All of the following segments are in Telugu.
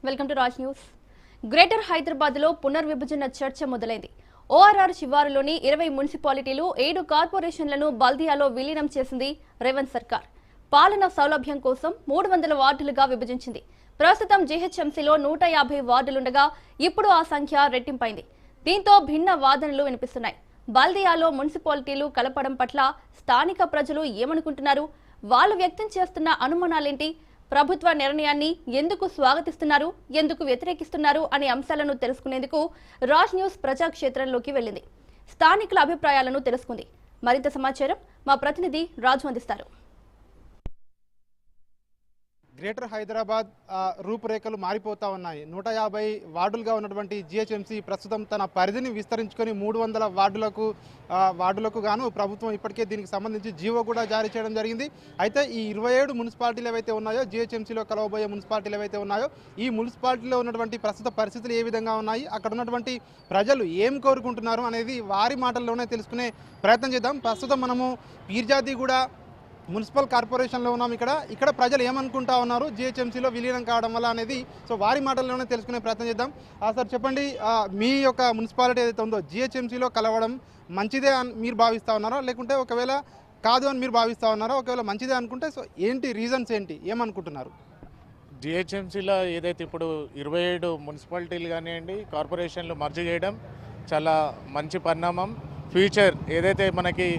Welcome to Raj news. Greater Hyderabad లో పునర్విభజన చర్చ మొదలైంది. ఓఆర్ఆర్ శివారులోని 20 మున్సిపాలిటీలు 7 కార్పొరేషన్లను బల్దియాలో విలీనం చేసింది రేవంత్ సర్కార్. పాలన సౌలభ్యం కోసం 300 వార్డులుగా విభజించింది. ప్రస్తుతం జీహెచ్ఎంసీలో 150 వార్డులుండగా ఇప్పుడు ఆ సంఖ్య రెట్టింపైంది. దీంతో భిన్న వాదనలు వినిపిస్తున్నాయి. బల్దియాలో మున్సిపాలిటీలు కలపడం పట్ల స్థానిక ప్రజలు ఏమనుకుంటున్నారు? వాళ్ళు వ్యక్తం చేస్తున్న అనుమానాలేంటి? ప్రభుత్వ నిర్ణయాన్ని ఎందుకు స్వాగతిస్తున్నారు, ఎందుకు వ్యతిరేకిస్తున్నారు అనే అంశాలను తెలుసుకునేందుకు రాజ్ న్యూస్ ప్రజాక్షేత్రంలోకి వెళ్ళింది. స్థానికుల అభిప్రాయాలను తెలుసుకుంది. మరింత సమాచారం మా ప్రతినిధి రాజు అందిస్తారు. గ్రేటర్ హైదరాబాద్ రూపురేఖలు మారిపోతా ఉన్నాయి. 150 వార్డులుగా ఉన్నటువంటి జిహెచ్ఎంసీ ప్రస్తుతం తన పరిధిని విస్తరించుకొని 300 వార్డులకు గాను ప్రభుత్వం ఇప్పటికే దీనికి సంబంధించి జీవో కూడా జారీ చేయడం జరిగింది. అయితే ఈ 27 మున్సిపాలిటీలు ఏవైతే ఉన్నాయో, జిహెచ్ఎంసీలో కలవబోయే మున్సిపాలిటీలు ఏవైతే ఉన్నాయో, ఈ మున్సిపాలిటీలో ఉన్నటువంటి ప్రస్తుత పరిస్థితులు ఏ విధంగా ఉన్నాయి, అక్కడ ఉన్నటువంటి ప్రజలు ఏం కోరుకుంటున్నారు అనేది వారి మాటల్లోనే తెలుసుకునే ప్రయత్నం చేద్దాం. ప్రస్తుతం మనము పీర్జాదిగూడ మున్సిపల్ కార్పొరేషన్లో ఉన్నాం. ఇక్కడ ప్రజలు ఏమనుకుంటా ఉన్నారు జిహెచ్ఎంసీలో విలీనం కావడం వల్ల అనేది వారి మాటల్లోనే తెలుసుకునే ప్రయత్నం చేద్దాం. సార్ చెప్పండి, మీ యొక్క మున్సిపాలిటీ ఏదైతే ఉందో జిహెచ్ఎంసీలో కలవడం మంచిదే అని మీరు భావిస్తూ ఉన్నారా, లేకుంటే ఒకవేళ కాదు అని మీరు భావిస్తూ ఉన్నారా? ఒకవేళ మంచిదే అనుకుంటే ఏంటి రీజన్స్, ఏంటి ఏమనుకుంటున్నారు? జిహెచ్ఎంసీలో ఏదైతే ఇప్పుడు 27 మున్సిపాలిటీలు కానివ్వండి, కార్పొరేషన్లు మర్జ్ చేయడం చాలా మంచి పరిణామం. ఫ్యూచర్ ఏదైతే మనకి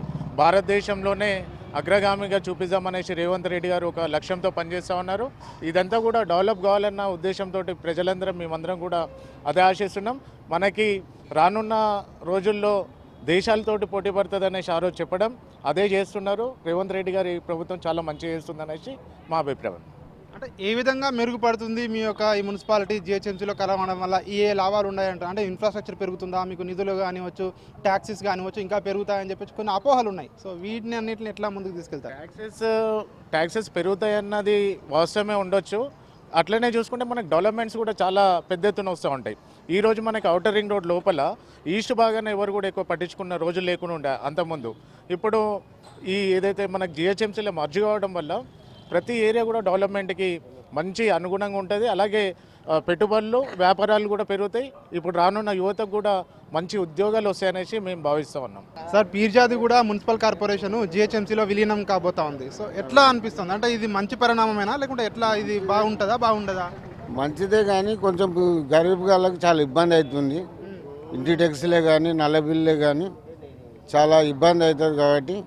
భారతదేశంలోనే అగ్రగామిగా చూపిద్దామనేసి రేవంత్ రెడ్డి గారు ఒక లక్ష్యంతో పనిచేస్తూ ఉన్నారు. ఇదంతా కూడా డెవలప్ కావాలన్న ఉద్దేశంతో ప్రజలందరం మేమందరం కూడా అదే ఆశిస్తున్నాం. మనకి రానున్న రోజుల్లో దేశాలతోటి పోటీ పడుతుంది అనేసి ఆ రోజు చెప్పడం అదే చేస్తున్నారు. రేవంత్ రెడ్డి గారి ప్రభుత్వం చాలా మంచిగా చేస్తుందనేసి మా అభిప్రాయం. అంటే ఏ విధంగా మెరుగుపడుతుంది మీ యొక్క ఈ మున్సిపాలిటీ జిహెచ్ఎంసీలో కలవడం వల్ల? ఏ లాభాలు ఉన్నాయంట? అంటే ఇన్ఫ్రాస్ట్రక్చర్ పెరుగుతుందా, మీకు నిధులు కానివచ్చు, ట్యాక్సెస్ కానివచ్చు ఇంకా పెరుగుతాయని చెప్పేసి కొన్ని అపోహలు ఉన్నాయి. వీటిని అన్నింటిని ఎట్లా ముందుకు తీసుకెళ్తారు? ట్యాక్సెస్ పెరుగుతాయన్నది వాస్తవమే ఉండొచ్చు. అట్లనే చూసుకుంటే మనకు డెవలప్మెంట్స్ కూడా చాలా పెద్ద ఎత్తున వస్తూ ఉంటాయి. ఈరోజు మనకి ఔటర్ రింగ్ రోడ్ లోపల ఈస్ట్ భాగాన్ని ఎవరు కూడా ఎక్కువ పట్టించుకున్న రోజులు లేకుండా ఉండే అంతకుముందు. ఇప్పుడు ఈ ఏదైతే మనకు జిహెచ్ఎంసీలో మర్జ్ కావడం వల్ల ప్రతి ఏరియా కూడా డెవలప్మెంట్కి మంచి అనుగుణంగా ఉంటుంది. అలాగే పెట్టుబడులు, వ్యాపారాలు కూడా పెరుగుతాయి. ఇప్పుడు రానున్న యువతకు కూడా మంచి ఉద్యోగాలు వస్తాయనేసి మేము భావిస్తూ ఉన్నాం. సార్, పీర్జాదిగూడ మున్సిపల్ కార్పొరేషన్ జిహెచ్ఎంసీలో విలీనం కాబోతా ఉంది. ఎట్లా అనిపిస్తుంది? అంటే ఇది మంచి పరిణామమేనా, లేకుంటే ఎట్లా, ఇది బాగుంటుందా బాగుండదా? మంచిదే, కానీ కొంచెం గరీబ్ వాళ్ళకి చాలా ఇబ్బంది అవుతుంది. ఇంటి ట్యాక్స్లే కానీ, నల్ల బిల్లే కానీ చాలా ఇబ్బంది అవుతుంది. కాబట్టి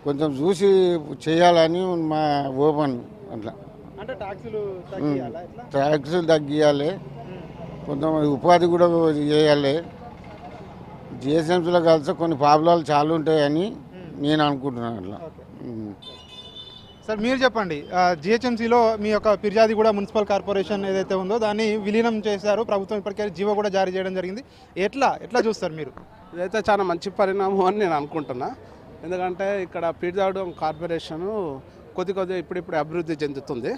కొంచెం చూసి చేయాలని మా ఓపెన్. అట్లా అంటే ట్యాక్సులు తగ్గియాలి, కొంచెం ఉపాధి కూడా చేయాలి. జిహెచ్ఎంసీలో కలిసి కొన్ని ప్రాబ్లాలు చాలా ఉంటాయని నేను అనుకుంటున్నాను. అట్లా సార్ మీరు చెప్పండి, జిహెచ్ఎంసీలో మీ యొక్క పీర్జాదిగూడ మున్సిపల్ కార్పొరేషన్ ఏదైతే ఉందో దాన్ని విలీనం చేశారు. ప్రభుత్వం ఇప్పటికే జీవో కూడా జారీ చేయడం జరిగింది. ఎట్లా చూస్తారు మీరు? ఇదైతే చాలా మంచి పరిణామం అని నేను అనుకుంటున్నా. ఎందుకంటే ఇక్కడ పీర్జాదిగూడ కార్పొరేషను కొద్దిగా ఇప్పుడిప్పుడు అభివృద్ధి చెందుతుంది.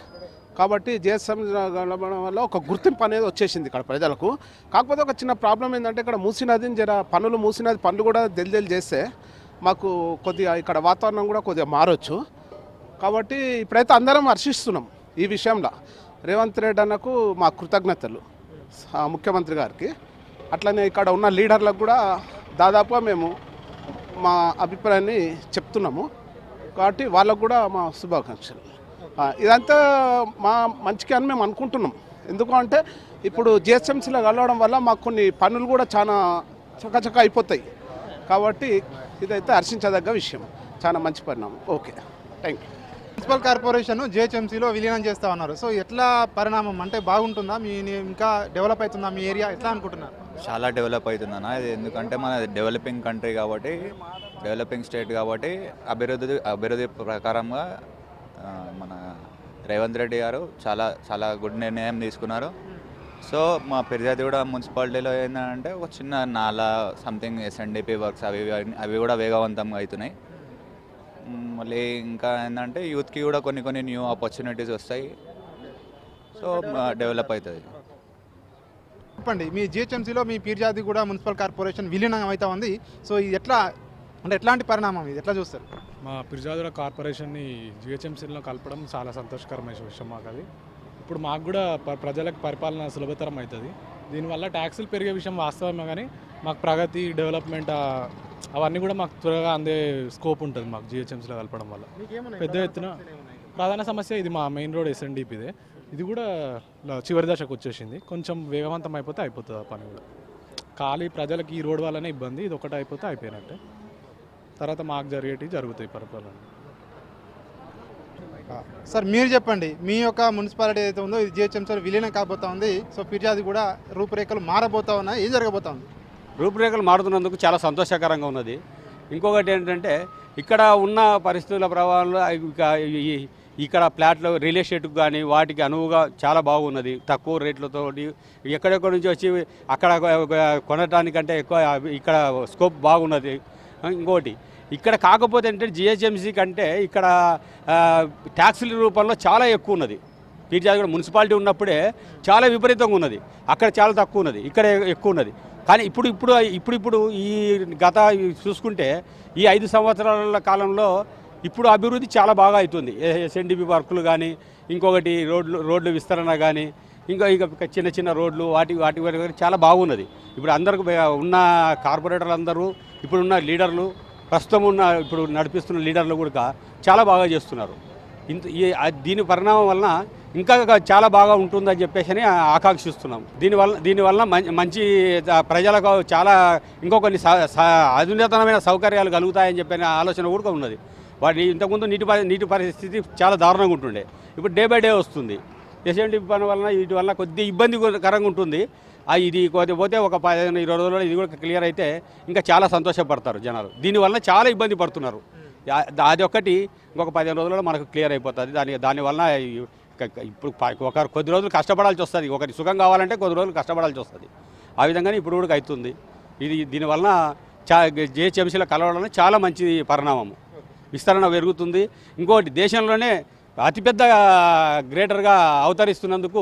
కాబట్టి జిహెచ్ఎం కలవడం వల్ల ఒక గుర్తింపు అనేది వచ్చేసింది ఇక్కడ ప్రజలకు. కాకపోతే ఒక చిన్న ప్రాబ్లం ఏంటంటే ఇక్కడ మూసీ నదిని మూసీ నది పనులు కూడా దెల్దెలు చేస్తే మాకు కొద్దిగా ఇక్కడ వాతావరణం కూడా కొద్దిగా మారొచ్చు. కాబట్టి ఇప్పుడైతే అందరం హర్షిస్తున్నాం ఈ విషయంలో. రేవంత్ రెడ్డి అన్నకు మా కృతజ్ఞతలు, ముఖ్యమంత్రి గారికి. అట్లనే ఇక్కడ ఉన్న లీడర్లకు కూడా దాదాపుగా మేము మా అభిప్రాయాన్ని చెప్తున్నాము. కాబట్టి వాళ్ళకు కూడా మా శుభాకాంక్షలు. ఇదంతా మా మంచిగా అని మేము అనుకుంటున్నాం. ఎందుకంటే ఇప్పుడు జిహెచ్ఎంసీలో కలవడం వల్ల మాకు కొన్ని పనులు కూడా చాలా చకచక అయిపోతాయి. కాబట్టి ఇదైతే హర్షించదగ్గ విషయం, చాలా మంచి పరిణామం. Okay, thank you. Municipal corporation జిహెచ్ఎంసీలో విలీనం చేస్తూ ఉన్నారు. ఎట్లా పరిణామం? అంటే బాగుంటుందా? ఇంకా డెవలప్ అవుతుందా మీ ఏరియా? ఎట్లా అనుకుంటున్నారు? చాలా డెవలప్ అవుతుందన్న ఇది. ఎందుకంటే మన డెవలపింగ్ కంట్రీ కాబట్టి, డెవలపింగ్ స్టేట్ కాబట్టి అభివృద్ధి ప్రకారంగా మన రేవంత్ రెడ్డి గారు చాలా గుడ్ నిర్ణయం తీసుకున్నారు. మా పీర్జాదిగూడ మున్సిపాలిటీలో ఏంటంటే ఒక చిన్న నాలా సంథింగ్ ఎస్ఎన్డిపి వర్క్స్ అవి కూడా వేగవంతంగా అవుతున్నాయి. మళ్ళీ ఇంకా ఏంటంటే యూత్కి కూడా కొన్ని న్యూ ఆపర్చునిటీస్ వస్తాయి. డెవలప్ అవుతుంది. చెప్పండి, మీ జిహెచ్ఎంసీలో మీ పీర్జాదిగూడ మున్సిపల్ కార్పొరేషన్ విలీనం అవుతా ఉంది. ఇది ఎట్లాంటి పరిణామం, ఇది ఎట్లా చూస్తారు? మా పీర్జాదిగూడ కార్పొరేషన్ని జిహెచ్ఎంసీలో కలపడం చాలా సంతోషకరమైన విషయం మాకు. అది అప్పుడు మాకు కూడా ప్రజలకు పరిపాలన సులభతరం అవుతుంది. దీనివల్ల ట్యాక్సులు పెరిగే విషయం వాస్తవమే, కానీ మాకు ప్రగతి డెవలప్మెంట్ అవన్నీ కూడా మాకు త్వరగా అందే స్కోప్ ఉంటుంది మాకు జిహెచ్ఎంసీలో కలపడం వల్ల. పెద్ద ఎత్తున ప్రధాన సమస్య ఇది మా మెయిన్ రోడ్ ఎస్ఎన్డిపిదే. ఇది కూడా చివరి దశకు వచ్చేసింది. కొంచెం వేగవంతం అయిపోతే అయిపోతుంది ఆ పని కూడా. ఖాళీ ప్రజలకు ఈ రోడ్ వల్లనే ఇబ్బంది, ఇది ఒకటి అయిపోతే అయిపోయినట్టే. తర్వాత మాకు జరిగేటివి జరుగుతాయి పరిపాలన. సార్ మీరు చెప్పండి, మీ యొక్క మున్సిపాలిటీ ఏదైతే ఉందో ఇది జిహెచ్ఎంసీలో విలీనం కాబోతా ఉంది. సో ఫిర్యాదు కూడా రూపురేఖలు మారబోతా ఉన్నాయి. ఏం జరగబోతా ఉంది? రూపురేఖలు మారుతున్నందుకు చాలా సంతోషకరంగా ఉన్నది. ఇంకొకటి ఏంటంటే ఇక్కడ ఉన్న పరిస్థితుల ప్రభావంలో ఇక్కడ ప్లాట్లు రియల్ ఎస్టేట్కి కానీ వాటికి అనువుగా చాలా బాగున్నది. తక్కువ రేట్లతో ఎక్కడెక్కడి నుంచి వచ్చి అక్కడ కొనడానికంటే ఎక్కువ ఇక్కడ స్కోప్ బాగున్నది. ఇంకోటి ఇక్కడ కాకపోతే ఏంటంటే జిహెచ్ఎంసీ కంటే ఇక్కడ ట్యాక్సుల రూపంలో చాలా ఎక్కువ ఉన్నది. ఫిర్యాదు కూడా మున్సిపాలిటీ ఉన్నప్పుడే చాలా విపరీతంగా ఉన్నది, అక్కడ చాలా తక్కువ ఉన్నది, ఇక్కడ ఎక్కువ ఉన్నది. కానీ ఇప్పుడు ఈ గత చూసుకుంటే ఈ 5 సంవత్సరాల కాలంలో ఇప్పుడు అభివృద్ధి చాలా బాగా అవుతుంది. ఎస్ఎన్డిపి వర్కులు కానీ, ఇంకొకటి రోడ్లు విస్తరణ కానీ, ఇక చిన్న చిన్న రోడ్లు వాటి చాలా బాగున్నది. ఇప్పుడు అందరికి ఉన్న కార్పొరేటర్లు అందరూ, ఇప్పుడున్న లీడర్లు, ప్రస్తుతం ఇప్పుడు నడిపిస్తున్న లీడర్లు కూడా చాలా బాగా చేస్తున్నారు. దీని పరిణామం వలన ఇంకా చాలా బాగా ఉంటుందని చెప్పేసి ఆకాంక్షిస్తున్నాం. దీనివల్ల మంచి ప్రజలకు చాలా ఇంకొన్ని అధునాతనమైన సౌకర్యాలు కలుగుతాయని చెప్పిన ఆలోచన కూడా ఉన్నది. వాటి ఇంతకుముందు నీటి పరిస్థితి చాలా దారుణంగా ఉంటుండే, ఇప్పుడు డే బై డే వస్తుంది. ఎస్ఎన్డిపి పని వలన వీటి వల్ల కొద్దిగా ఇబ్బందికరంగా ఉంటుంది. ఇది పోతే ఒక 15-20 రోజుల్లో ఇది కూడా క్లియర్ అయితే ఇంకా చాలా సంతోషపడతారు జనాలు. దీనివల్ల చాలా ఇబ్బంది పడుతున్నారు. అది ఒక్కటి ఇంకొక 15 రోజుల్లో మనకు క్లియర్ అయిపోతుంది. దానివల్ల ఇప్పుడు ఒకరు కొద్ది రోజులు కష్టపడాల్సి వస్తుంది. ఒకరి సుఖం కావాలంటే కొద్ది రోజులు కష్టపడాల్సి వస్తుంది. ఆ విధంగానే ఇప్పుడు కూడా అవుతుంది. దీనివల్ల జిహెచ్ఎంసీలో కలవడం చాలా మంచి పరిణామం. విస్తరణ పెరుగుతుంది. ఇంకోటి దేశంలోనే అతిపెద్ద గ్రేటర్గా అవతరిస్తున్నందుకు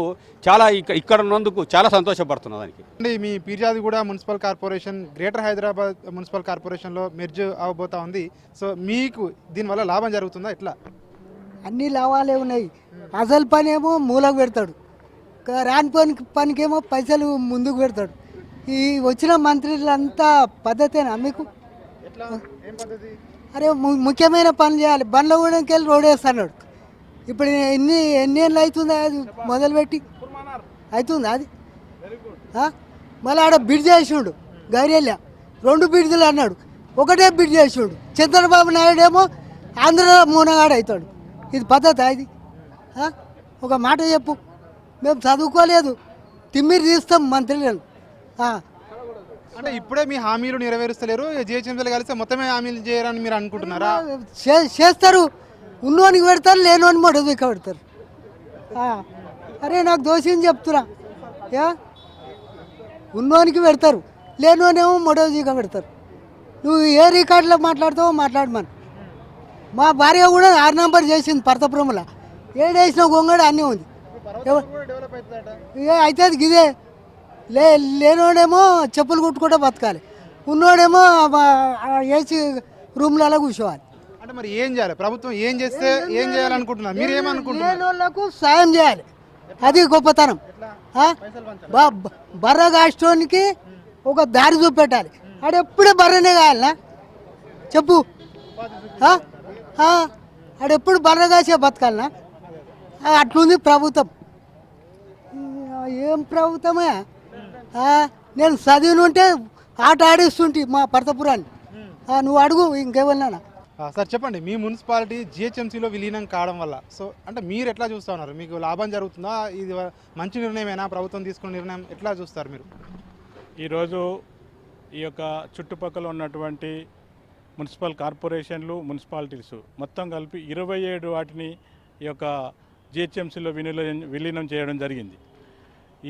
ఇక్కడ ఉన్నందుకు చాలా సంతోషపడుతున్నా. దానికి మీ Peerzadiguda municipal corporation greater Hyderabad municipal కార్పొరేషన్లో మెర్జ్ అవబోతా ఉంది. సో మీకు దీనివల్ల లాభం జరుగుతుందా? ఎట్లా? అన్ని లాభాలే ఉన్నాయి. అసలు పని ఏమో మూలకు పెడతాడు, రాని పనికేమో పైసలు ముందుకు పెడతాడు. ఈ వచ్చిన మంత్రులంతా పద్ధతేనా మీకు? పద్ధతి? అరే ముఖ్యమైన పనులు చేయాలి. బండ్ల కూడా వెళ్ళి రోడ్ వేస్తున్నాడు. ఇప్పుడు ఎన్ని ఏళ్ళు అవుతుందా అది మొదలుపెట్టి? అవుతుందా అది? మళ్ళీ ఆడ బ్రిడ్జ్ చేసిండు గైరెల్లా, 2 బ్రిడ్జ్లు అన్నాడు, ఒకటే బ్రిడ్జ్ చేసిండు. చంద్రబాబు నాయుడు ఏమో ఆంధ్రలో మూనగాడు అవుతాడు. ఇది పద్ధతి ఇది? ఒక మాట చెప్పు, మేము చదువుకోలేదు, తిమ్మిరి తీస్తాం మంత్రులను. అంటే ఇప్పుడే మీ హామీలు నెరవేరుస్తలేరు, జిహెచ్ఎంసీలో కలిస్తే మొత్తమే హామీలు చేయరని మీరు అనుకుంటున్నారా? చేస్తారు, ఉన్నోనికి పెడతారు, లేనోని మొడ పెడతారు. అరే నాకు దోషిని చెప్తున్నా, ఉన్నోనికి పెడతారు, లేనోనేమో మొడవజీగా పెడతారు. నువ్వు ఏ రికార్డులో మాట్లాడతావో మాట్లాడమని. మా భార్య కూడా 6 నంబర్ చేసింది పర్తపురంలో, ఏడేసిన గొంగడ అన్నీ ఉంది. అయితే ఇదే లేనోడేమో చెప్పులు కుట్టుకుంటే బతకాలి, ఉన్నోడేమో ఏసీ రూమ్లలో కూర్చోవాలి. అంటే మరి ఏం చేయాలి? ప్రభుత్వం ఏం చేస్తే ఏం చేయాలనుకుంటున్నారు? మీరు ఏమనుకుంటున్నారు? లేనోళ్ళకు సాయం చేయాలి, అది గొప్పతనం. బర్ర కాస్టోనికి ఒక దారి చూపెట్టాలి. ఆడెప్పుడే బర్రనే కావాలనా చెప్పు? ఆడెప్పుడు బర్ర కాసే బతకాలనా? అట్లుంది ప్రభుత్వం. ఏం ప్రభుత్వమే? నేను చదివిన ఉంటే ఆట ఆడిస్తుంటే మా పర్తపురాన్ని. నువ్వు అడుగు ఇంకేమన్నా. సార్ చెప్పండి, మీ మున్సిపాలిటీ జిహెచ్ఎంసీలో విలీనం కావడం వల్ల సో అంటే మీరు ఎట్లా చూస్తూ ఉన్నారు? మీకు లాభం జరుగుతుందా? ఇది మంచి నిర్ణయమేనా? ప్రభుత్వం తీసుకున్న నిర్ణయం ఎట్లా చూస్తారు మీరు? ఈరోజు ఈ యొక్క చుట్టుపక్కల ఉన్నటువంటి మున్సిపల్ కార్పొరేషన్లు, మున్సిపాలిటీస్ మొత్తం కలిపి 27 వాటిని ఈ యొక్క జిహెచ్ఎంసీలో విలీనం చేయడం జరిగింది.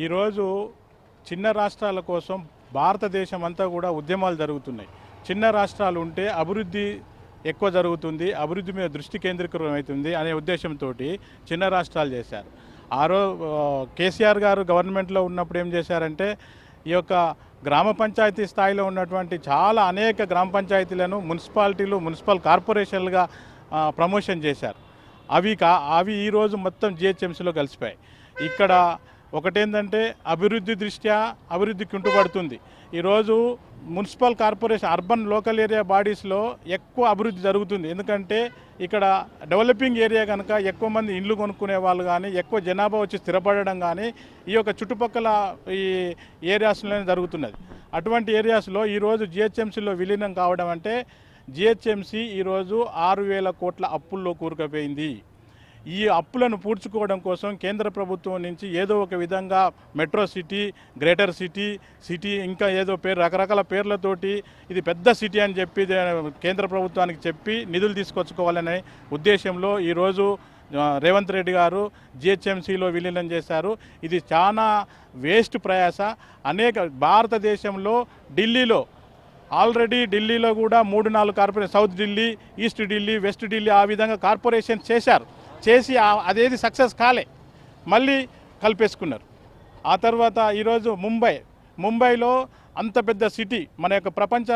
ఈరోజు చిన్న రాష్ట్రాల కోసం భారతదేశం అంతా కూడా ఉద్యమాలు జరుగుతున్నాయి. చిన్న రాష్ట్రాలు ఉంటే అభివృద్ధి ఎక్కువ జరుగుతుంది, అభివృద్ధి మీద దృష్టి కేంద్రీకృతమవుతుంది అనే ఉద్దేశంతో చిన్న రాష్ట్రాలు చేశారు. కేసీఆర్ గారు గవర్నమెంట్లో ఉన్నప్పుడు ఏం చేశారంటే ఈ యొక్క గ్రామ పంచాయతీ స్థాయిలో ఉన్నటువంటి చాలా అనేక గ్రామ పంచాయతీలను మున్సిపాలిటీలు, మున్సిపల్ కార్పొరేషన్లుగా ప్రమోషన్ చేశారు. అవి ఈరోజు మొత్తం జిహెచ్ఎంసీలో కలిసిపోయాయి. ఇక్కడ ఒకటేంటంటే అభివృద్ధి దృష్ట్యా అభివృద్ధి కుంటుపడుతుంది. ఈరోజు municipal corporation urban local area బాడీస్లో ఎక్కువ అభివృద్ధి జరుగుతుంది. ఎందుకంటే ఇక్కడ డెవలపింగ్ ఏరియా కనుక ఎక్కువ మంది ఇండ్లు కొనుక్కునే వాళ్ళు కానీ ఎక్కువ జనాభా వచ్చి స్థిరపడడం కానీ ఈ యొక్క చుట్టుపక్కల ఈ ఏరియాస్లోనే జరుగుతున్నది. అటువంటి ఏరియాస్లో ఈరోజు జిహెచ్ఎంసీలో విలీనం కావడం అంటే జిహెచ్ఎంసీ ఈరోజు 6,000 కోట్ల అప్పుల్లో కూరుకుపోయింది. ఈ అప్పులను పూడ్చుకోవడం కోసం కేంద్ర ప్రభుత్వం నుంచి ఏదో ఒక విధంగా మెట్రో సిటీ, గ్రేటర్ సిటీ ఇంకా ఏదో పేరు రకరకాల పేర్లతోటి ఇది పెద్ద సిటీ అని చెప్పి కేంద్ర ప్రభుత్వానికి చెప్పి నిధులు తీసుకొచ్చుకోవాలనే ఉద్దేశంలో ఈరోజు రేవంత్ రెడ్డి గారు జిహెచ్ఎంసీలో విలీనం చేశారు. ఇది చాలా వేస్ట్ ప్రయాస. భారతదేశంలో ఢిల్లీలో ఆల్రెడీ ఢిల్లీలో కూడా 3-4 corporation, south Delhi, east Delhi, west Delhi ఆ విధంగా కార్పొరేషన్ చేసి అదేది సక్సెస్ కాలే, మళ్ళీ కలిపేసుకున్నారు. ఆ తర్వాత ఈరోజు ముంబైలో అంత పెద్ద సిటీ, మన యొక్క ప్రపంచ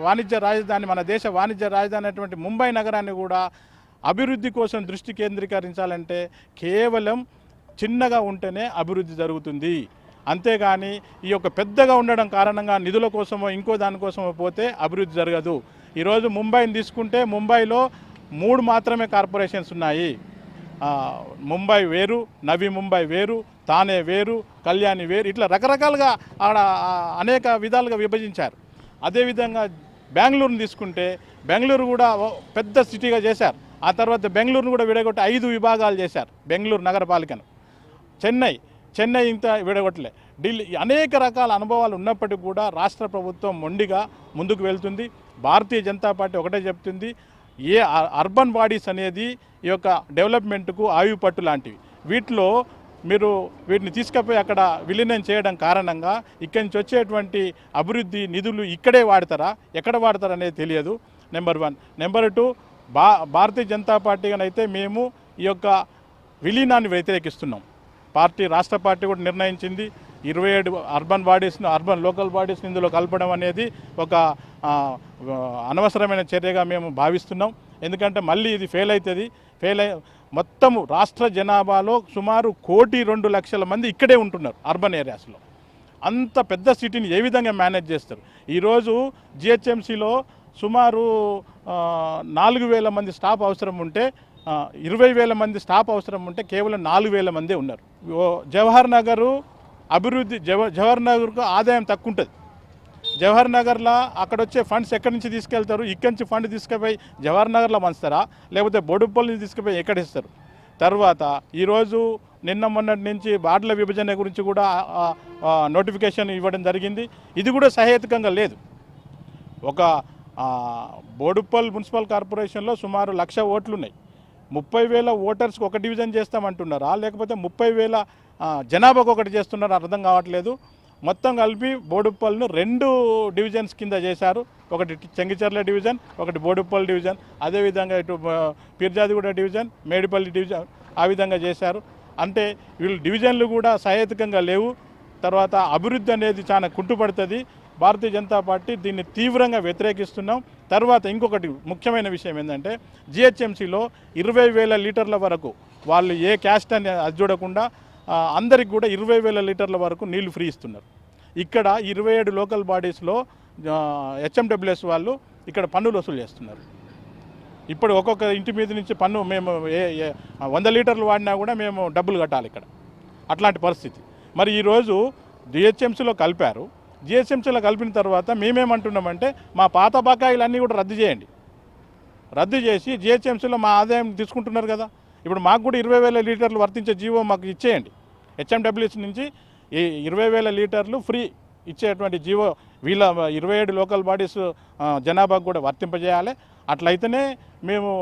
వాణిజ్య రాజధాని, మన దేశ వాణిజ్య రాజధాని అయినటువంటి ముంబై నగరాన్ని కూడా అభివృద్ధి కోసం దృష్టి కేంద్రీకరించాలంటే కేవలం చిన్నగా ఉంటేనే అభివృద్ధి జరుగుతుంది. అంతేగాని ఈ యొక్క పెద్దగా ఉండడం కారణంగా నిధుల కోసమో ఇంకో దానికోసమో పోతే అభివృద్ధి జరగదు. ఈరోజు ముంబైని తీసుకుంటే ముంబైలో 3 మాత్రమే కార్పొరేషన్స్ ఉన్నాయి. ముంబై వేరు, నవీ ముంబై వేరు, తానే వేరు, కళ్యాణి వేరు, ఇట్లా రకరకాలుగా ఆడ అనేక విధాలుగా విభజించారు. అదేవిధంగా బెంగళూరుని తీసుకుంటే బెంగళూరు కూడా పెద్ద సిటీగా చేశారు. ఆ తర్వాత బెంగళూరును కూడా విడగొట్టి 5 విభాగాలు చేశారు బెంగళూరు నగరపాలికను. చెన్నై ఇంత విడగొట్టలే. ఢిల్లీ అనేక రకాల అనుభవాలు ఉన్నప్పటికీ కూడా రాష్ట్ర ప్రభుత్వం మొండిగా ముందుకు వెళ్తుంది. భారతీయ జనతా పార్టీ ఒకటే చెప్తుంది, ఏ అర్బన్ బాడీస్ అనేది ఈ యొక్క డెవలప్మెంట్కు ఆయుపట్టు లాంటివి. వీటిని తీసుకుపోయి అక్కడ విలీనం చేయడం కారణంగా ఇక్కడి నుంచి వచ్చేటువంటి అభివృద్ధి నిధులు ఇక్కడే వాడతారా, ఎక్కడ వాడతారా అనేది తెలియదు. నెంబర్ 1. నెంబర్ 2, భారతీయ జనతా పార్టీగానైతే మేము ఈ యొక్క విలీనాన్ని వ్యతిరేకిస్తున్నాం. రాష్ట్ర పార్టీ కూడా నిర్ణయించింది 27 అర్బన్ లోకల్ బాడీస్ని ఇందులో కలపడం అనేది ఒక అనవసరమైన చర్యగా మేము భావిస్తున్నాం. ఎందుకంటే మళ్ళీ ఇది ఫెయిల్ అవుతుంది. మొత్తము రాష్ట్ర జనాభాలో సుమారు 1,02,00,000 మంది ఇక్కడే ఉంటున్నారు అర్బన్ ఏరియాస్లో. అంత పెద్ద సిటీని ఏ విధంగా మేనేజ్ చేస్తారు? ఈరోజు జిహెచ్ఎంసీలో సుమారు 4,000 మంది స్టాఫ్ అవసరం ఉంటే 20,000 మంది స్టాఫ్ అవసరం ఉంటే కేవలం 4,000 మందే ఉన్నారు. జవహర్ నగర్కు ఆదాయం తక్కువ ఉంటుంది. జవహర్ నగర్లో అక్కడ వచ్చే ఫండ్స్ ఎక్కడి నుంచి తీసుకెళ్తారు? ఇక్కడి నుంచి ఫండ్ తీసుకుపోయి జవహర్ నగర్లో పంచుతారా, లేకపోతే బోడుప్పల్ నుంచి తీసుకుపోయి ఎక్కడ ఇస్తారు? తర్వాత ఈరోజు మొన్నటి నుంచి వార్డుల విభజన గురించి కూడా నోటిఫికేషన్ ఇవ్వడం జరిగింది. ఇది కూడా సహేతుకంగా లేదు. ఒక బోడుప్పల్ మున్సిపల్ కార్పొరేషన్లో సుమారు 1,00,000 ఓట్లు ఉన్నాయి. 30,000 ఓటర్స్కి ఒక డివిజన్ చేస్తామంటున్నారా, లేకపోతే 30,000 జనాభాకు ఒకటి చేస్తున్నారా అర్థం కావట్లేదు. మొత్తం కలిపి బోడుప్పల్ను 2 డివిజన్స్ కింద చేశారు. ఒకటి చెంగిచెర్ల డివిజన్, ఒకటి బోడుప్పల్ డివిజన్, అదేవిధంగా ఇటు పీర్జాదిగూడ డివిజన్, మేడిపల్లి డివిజన్ ఆ విధంగా చేశారు. అంటే వీళ్ళు డివిజన్లు కూడా సహేతుకంగా లేవు. తర్వాత అభివృద్ధి అనేది చాలా కుంటుపడుతుంది. భారతీయ జనతా పార్టీ దీన్ని తీవ్రంగా వ్యతిరేకిస్తున్నాం. తర్వాత ఇంకొకటి ముఖ్యమైన విషయం ఏంటంటే జిహెచ్ఎంసీలో 20,000 లీటర్ల వరకు వాళ్ళు ఏ క్యాస్ట్ అని అది చూడకుండా అందరికి కూడా 20,000 లీటర్ల వరకు నీళ్లు ఫ్రీ ఇస్తున్నారు. ఇక్కడ 27 లోకల్ బాడీస్లో హెచ్ఎండబ్ల్యూఎస్ వాళ్ళు ఇక్కడ పన్నులు వసూలు చేస్తున్నారు. ఇప్పుడు ఒక్కొక్క ఇంటి మీద నుంచి పన్ను మేము 100 లీటర్లు వాడినా కూడా మేము డబ్బులు కట్టాలి ఇక్కడ. అట్లాంటి పరిస్థితి. మరి ఈరోజు జిహెచ్ఎంసీలో కలిపారు. జిహెచ్ఎంసీలో కలిపిన తర్వాత మేమేమంటున్నామంటే మా పాత బకాయిలన్నీ కూడా రద్దు చేయండి. రద్దు చేసి జిహెచ్ఎంసీలో మా ఆదాయం తీసుకుంటున్నారు కదా, ఇప్పుడు మాకు కూడా 20,000 లీటర్లు వర్తించే జీవో మాకు ఇచ్చేయండి. హెచ్ఎండబ్ల్యూఎస్ నుంచి ఈ 20,000 లీటర్లు ఫ్రీ ఇచ్చేటువంటి జీవో వీళ్ళ 27 లోకల్ బాడీస్ జనాభాకు కూడా వర్తింపజేయాలి. అట్లయితేనే మేము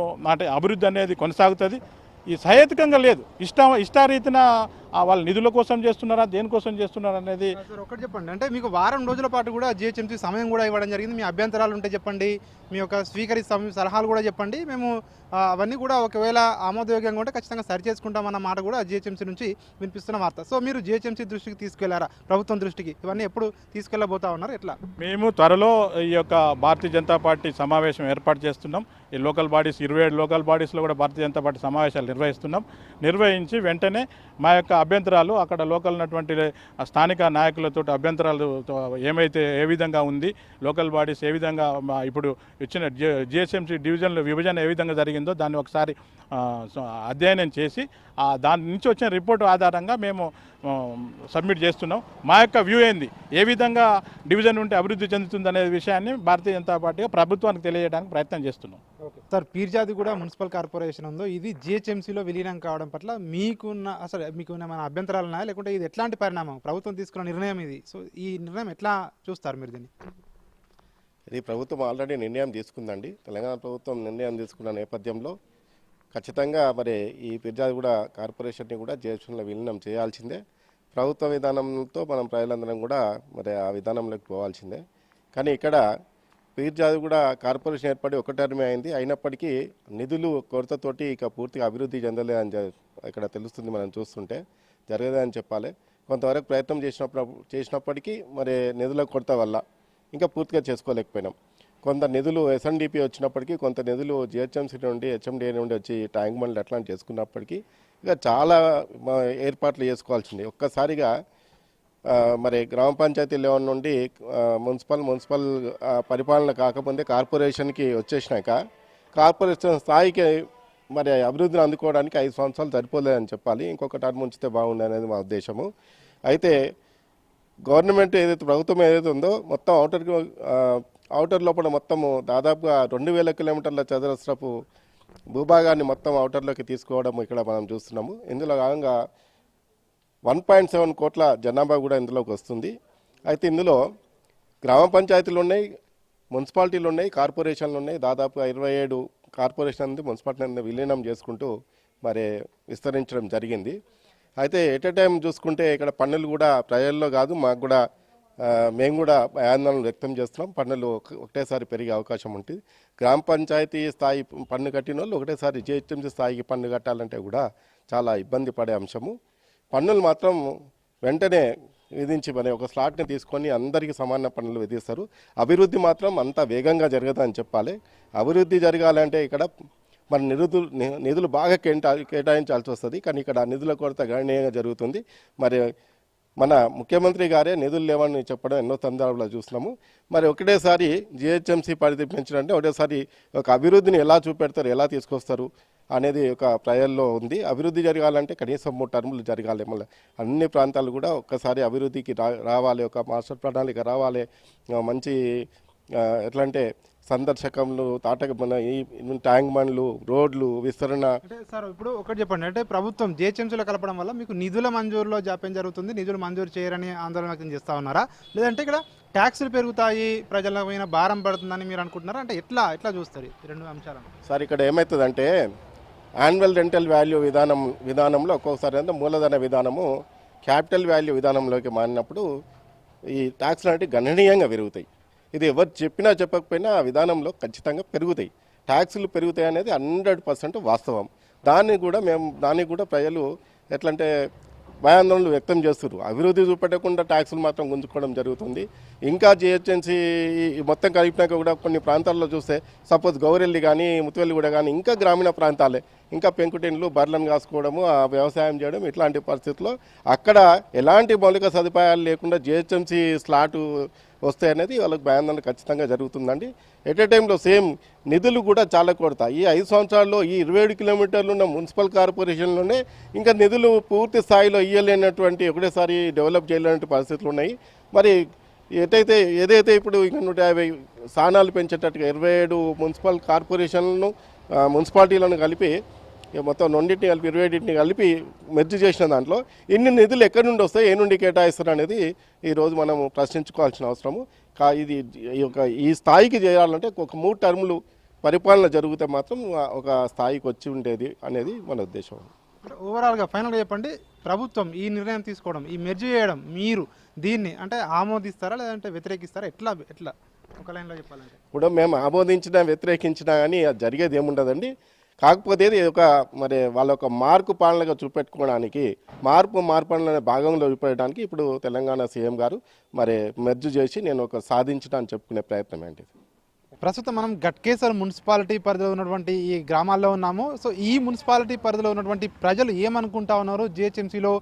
అభివృద్ధి అనేది కొనసాగుతుంది. ఈ సహేతుకంగా లేదు. ఇష్టారీతిన వాళ్ళ నిధుల కోసం చేస్తున్నారా, దేనికోసం చేస్తున్నారా అనేది. సార్ ఒకటి చెప్పండి, అంటే మీకు వారం రోజుల పాటు కూడా జిహెచ్ఎంసీ సమయం కూడా ఇవ్వడం జరిగింది. మీ అభ్యంతరాలు ఉంటే చెప్పండి, మీ యొక్క స్వీకరిస్తాం సలహాలు కూడా చెప్పండి. మేము అవన్నీ కూడా ఒకవేళ ఆమోదయోగ్యంగా ఉంటే ఖచ్చితంగా సరి చేసుకుంటామన్న మాట కూడా జిహెచ్ఎంసీ నుంచి వినిపిస్తున్న వార్త. సో మీరు జిహెచ్ఎంసీ దృష్టికి తీసుకెళ్లారా, ప్రభుత్వం దృష్టికి? ఇవన్నీ ఎప్పుడు తీసుకెళ్లబోతా ఉన్నారు, ఎట్లా? మేము త్వరలో ఈ యొక్క భారతీయ జనతా పార్టీ సమావేశం ఏర్పాటు చేస్తున్నాం. ఈ లోకల్ బాడీస్ 27 లోకల్ బాడీస్లో కూడా భారతీయ జనతా పార్టీ సమావేశాలు నిర్వహిస్తున్నాం. నిర్వహించి వెంటనే మా యొక్క అభ్యంతరాలు అక్కడ లోకల్ ఉన్నటువంటి స్థానిక నాయకులతో అభ్యంతరాలు ఏమైతే ఏ విధంగా ఉంది, లోకల్ బాడీస్ ఏ విధంగా ఇప్పుడు ఇచ్చిన జిహెచ్ఎంసీ డివిజన్లో విభజన ఏ విధంగా జరిగిందో దాన్ని ఒకసారి అధ్యయనం చేసి దాని నుంచి వచ్చిన రిపోర్ట్ ఆధారంగా మేము సబ్మిట్ చేస్తున్నాం. మా యొక్క వ్యూ ఏంది, ఏ విధంగా డివిజన్ ఉంటే అభివృద్ధి చెందుతుంది అనే విషయాన్ని భారతీయ జనతా పార్టీగా ప్రభుత్వానికి తెలియజేయడానికి ప్రయత్నం చేస్తున్నాం. సార్, పీర్జాది కూడా మున్సిపల్ కార్పొరేషన్ ఉందో ఇది జిహెచ్ఎంసీలో విలీనం కావడం పట్ల మీకున్న మన అభ్యంతరాలు ఉన్నాయా, లేకుంటే ఇది ఎట్లాంటి పరిణామం, ప్రభుత్వం తీసుకున్న నిర్ణయం ఇది, సో ఈ నిర్ణయం ఎట్లా చూస్తారు మీరు దీన్ని? ఇది ప్రభుత్వం ఆల్రెడీ నిర్ణయం తీసుకుందండి. తెలంగాణ ప్రభుత్వం నిర్ణయం తీసుకున్న నేపథ్యంలో ఖచ్చితంగా మరి ఈ పీర్జాదిగూడ కార్పొరేషన్ని కూడా జిహెచ్ఎంసీలో విలీనం చేయాల్సిందే. ప్రభుత్వ విధానంతో మనం ప్రజలందరం కూడా మరి ఆ విధానంలోకి పోవాల్సిందే. కానీ ఇక్కడ పీర్జాదిగూడ కార్పొరేషన్ ఏర్పడి ఒక టర్మే అయింది. అయినప్పటికీ నిధులు కొరతతోటి ఇక పూర్తిగా అభివృద్ధి చెందలేదని ఇక్కడ తెలుస్తుంది. మనం చూస్తుంటే జరగలేదని చెప్పాలి. కొంతవరకు ప్రయత్నం చేసినప్పటికీ మరి నిధుల కొరత వల్ల ఇంకా పూర్తిగా చేసుకోలేకపోయినాం. కొంత నిధులు ఎస్ఎన్డిపి వచ్చినప్పటికీ, కొంత నిధులు జిహెచ్ఎంసీ నుండి హెచ్ఎండిఏ నుండి వచ్చి ట్యాంక్ బండ్లు అట్లాంటి చేసుకున్నప్పటికీ ఇక చాలా ఏర్పాట్లు చేసుకోవాల్సింది. ఒక్కసారిగా మరి గ్రామ పంచాయతీ లెవెల్ నుండి మున్సిపల్ పరిపాలన కాకముందే కార్పొరేషన్కి వచ్చేసినాక కార్పొరేషన్ స్థాయికి మరి అభివృద్ధిని అందుకోవడానికి 5 సంవత్సరాలు సరిపోలేదని చెప్పాలి. ఇంకొక టర్మ్ ఉంచితే బాగుంది అనేది మా ఉద్దేశము. అయితే గవర్నమెంట్ ఏదైతే ప్రభుత్వం ఏదైతే ఉందో మొత్తం ఔటర్ లోపల మొత్తము దాదాపుగా 2000 కిలోమీటర్ల చదరస్రపు భూభాగాన్ని మొత్తం ఔటర్లోకి తీసుకోవడం ఇక్కడ మనం చూస్తున్నాము. ఇందులో భాగంగా 1.7 కోట్ల జనాభా కూడా ఇందులోకి వస్తుంది. అయితే ఇందులో గ్రామ పంచాయతీలు ఉన్నాయి, మున్సిపాలిటీలు ఉన్నాయి, కార్పొరేషన్లు ఉన్నాయి. దాదాపుగా 27 కార్పొరేషన్ ఉంది మున్సిపాలిటీ విలీనం చేసుకుంటూ మరి విస్తరించడం జరిగింది. అయితే ఎట్ ఏ టైం చూసుకుంటే ఇక్కడ పన్నులు కూడా ప్రజల్లో కాదు, మాకు కూడా మేము కూడా ఆందోళన వ్యక్తం చేస్తున్నాం. పన్నులు ఒకటేసారి పెరిగే అవకాశం ఉంటుంది. గ్రామ పంచాయతీ స్థాయి పన్ను కట్టిన వాళ్ళు ఒకటేసారి జిహెచ్ఎంసీ స్థాయికి పన్ను కట్టాలంటే కూడా చాలా ఇబ్బంది పడే అంశము. పన్నులు మాత్రం వెంటనే విధించి మరి ఒక స్లాట్ని తీసుకొని అందరికీ సమాన పన్నులు విధిస్తారు. అభివృద్ధి మాత్రం అంత వేగంగా జరగదని చెప్పాలి. అభివృద్ధి జరగాలంటే ఇక్కడ మన నిధులు బాగా కేటాయించాల్సి వస్తుంది. కానీ ఇక్కడ నిధుల కొరత గణనీయంగా జరుగుతుంది. మరి మన ముఖ్యమంత్రి గారే నిధులు లేవని చెప్పడం ఎన్నో సందర్భాలు చూస్తున్నాము. మరి ఒకటేసారి జిహెచ్ఎంసీ పరిధి పెంచడంటే ఒకటేసారి ఒక అభివృద్ధిని ఎలా చూపెడతారు, ఎలా తీసుకొస్తారు అనేది ఒక ప్రజల్లో ఉంది. అభివృద్ధి జరగాలంటే కనీసం 3 టర్ములు జరగాలి. మళ్ళీ అన్ని ప్రాంతాలు కూడా ఒక్కసారి అభివృద్ధికి రావాలి, ఒక మాస్టర్ ప్రణాళిక రావాలి. మంచి ఎట్లా అంటే సందర్శకములు, మన ఈ ట్యాంక్ బండ్లు, రోడ్లు విస్తరణ. అంటే సార్ ఇప్పుడు ఒకటి చెప్పండి, అంటే ప్రభుత్వం జిహెచ్ఎంసీలో కలపడం వల్ల మీకు నిధుల మంజూరులో జాప్యం జరుగుతుంది, నిధులు మంజూరు చేయరని ఆందోళన వ్యక్తం చేస్తూ ఉన్నారా, లేదంటే ఇక్కడ ట్యాక్సులు పెరుగుతాయి, ప్రజల పైన భారం పడుతుందని మీరు అనుకుంటున్నారా? అంటే ఎట్లా చూస్తారు ఈ 2 అంశాలను? సార్, ఇక్కడ ఏమవుతుందంటే యాన్యువల్ రెంటల్ వాల్యూ విధానంలో ఒక్కొక్కసారి అంటే మూలధన విధానము క్యాపిటల్ వాల్యూ విధానంలోకి మారినప్పుడు ఈ ట్యాక్స్లు అనేవి గణనీయంగా పెరుగుతాయి. ఇది ఎవరు చెప్పినా చెప్పకపోయినా ఆ విధానంలో ఖచ్చితంగా పెరుగుతాయి. ట్యాక్సులు పెరుగుతాయి అనేది 100% వాస్తవం. దాన్ని కూడా ప్రజలు ఎట్లంటే భయాందోళనలు వ్యక్తం చేస్తారు. అభివృద్ధి చూపెట్టకుండా ట్యాక్సులు మాత్రం గుంజుకోవడం జరుగుతుంది. ఇంకా జిహెచ్ఎంసీ మొత్తం కలిపినాక కూడా కొన్ని ప్రాంతాల్లో చూస్తే సపోజ్ గౌరెల్లి కానీ ముత్తువెల్లిగూడ కానీ ఇంకా గ్రామీణ ప్రాంతాలే, ఇంకా పెంకుటిండ్లు, బర్లను కాసుకోవడము, వ్యవసాయం చేయడం, ఇట్లాంటి పరిస్థితుల్లో అక్కడ ఎలాంటి మౌలిక సదుపాయాలు లేకుండా జిహెచ్ఎంసీ స్లాటు వస్తాయనేది వాళ్ళకి భయాందోళన ఖచ్చితంగా జరుగుతుందండి. ఎట్ ఏ టైంలో సేమ్ నిధులు కూడా చాలా కొరత. ఈ 5 సంవత్సరాల్లో ఈ 27 కిలోమీటర్లు ఉన్న మున్సిపల్ కార్పొరేషన్లోనే ఇంకా నిధులు పూర్తి స్థాయిలో ఇవ్వలేనటువంటి, ఒకటేసారి డెవలప్ చేయలేనటువంటి పరిస్థితులు ఉన్నాయి. మరి ఏదైతే ఇప్పుడు ఇంకా 150 స్థానాలు పెంచేటట్టుగా 27 మున్సిపల్ కార్పొరేషన్లను మున్సిపాలిటీలను కలిపి మొత్తం 2 కలిపి 27 కలిపి మెర్జ్ చేసిన దాంట్లో ఇన్ని నిధులు ఎక్కడి నుండి వస్తాయి, ఏ నుండి కేటాయిస్తారు అనేది ఈరోజు మనం ప్రశ్నించుకోవాల్సిన అవసరము. ఇది ఈ స్థాయికి చేయాలంటే ఒక 3 టర్ములు పరిపాలన జరిగితే మాత్రం ఒక స్థాయికి వచ్చి ఉండేది అనేది మన ఉద్దేశం. ఓవరాల్గా ఫైనల్గా చెప్పండి, ప్రభుత్వం ఈ నిర్ణయం తీసుకోవడం, ఈ మెర్జ్ చేయడం, మీరు దీన్ని అంటే ఆమోదిస్తారా లేదంటే వ్యతిరేకిస్తారా? ఎట్లా ఒక లైన్లో చెప్పాలంటే? ఇప్పుడు మేము ఆమోదించినా వ్యతిరేకించినా కానీ అది జరిగేది ఏముండదండి. కాకపోతే ఇది మరి వాళ్ళ ఒక మార్పు పాలనగా చూపెట్టుకోవడానికి, మార్పులనే భాగంలో చూపెట్టడానికి ఇప్పుడు తెలంగాణ సీఎం గారు మరి మెర్జ్ చేసి నేను సాధించిన అని చెప్పుకునే ప్రయత్నం ఏంటి. ప్రస్తుతం మనం గట్కేసర్ మున్సిపాలిటీ పరిధిలో ఉన్నటువంటి ఈ గ్రామాల్లో ఉన్నాము. సో ఈ మున్సిపాలిటీ పరిధిలో ఉన్నటువంటి ప్రజలు ఏమనుకుంటా ఉన్నారు జిహెచ్ఎంసీలో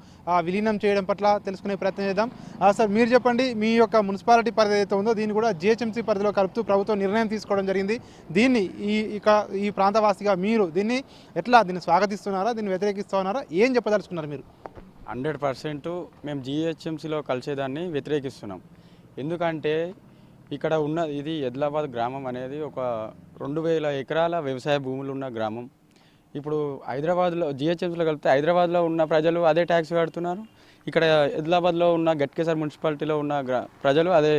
విలీనం చేయడం పట్ల తెలుసుకునే ప్రయత్నం చేద్దాం. సార్ మీరు చెప్పండి, మీ యొక్క మున్సిపాలిటీ పరిధి అయితే ఉందో దీన్ని కూడా జిహెచ్ఎంసీ పరిధిలో కలుపుతూ ప్రభుత్వం నిర్ణయం తీసుకోవడం జరిగింది. దీన్ని ఈ ప్రాంతవాసిగా మీరు దీన్ని స్వాగతిస్తున్నారా, దీన్ని వ్యతిరేకిస్తున్నారా, ఏం చెప్పదలుచుకున్నారు మీరు? 100% మేము జిహెచ్ఎంసీలో కలిసేదాన్ని వ్యతిరేకిస్తున్నాం. ఎందుకంటే ఇక్కడ ఉన్న ఇది ఎద్లాబాద్ గ్రామం అనేది ఒక 2000 ఎకరాల వ్యవసాయ భూములు ఉన్న గ్రామం. ఇప్పుడు హైదరాబాద్లో జిహెచ్ఎంసీలో కలిపితే హైదరాబాద్లో ఉన్న ప్రజలు అదే ట్యాక్స్ కడుతున్నారు, ఇక్కడ ఎద్లాబాద్లో ఉన్న గట్కేసర్ మున్సిపాలిటీలో ఉన్న ప్రజలు అదే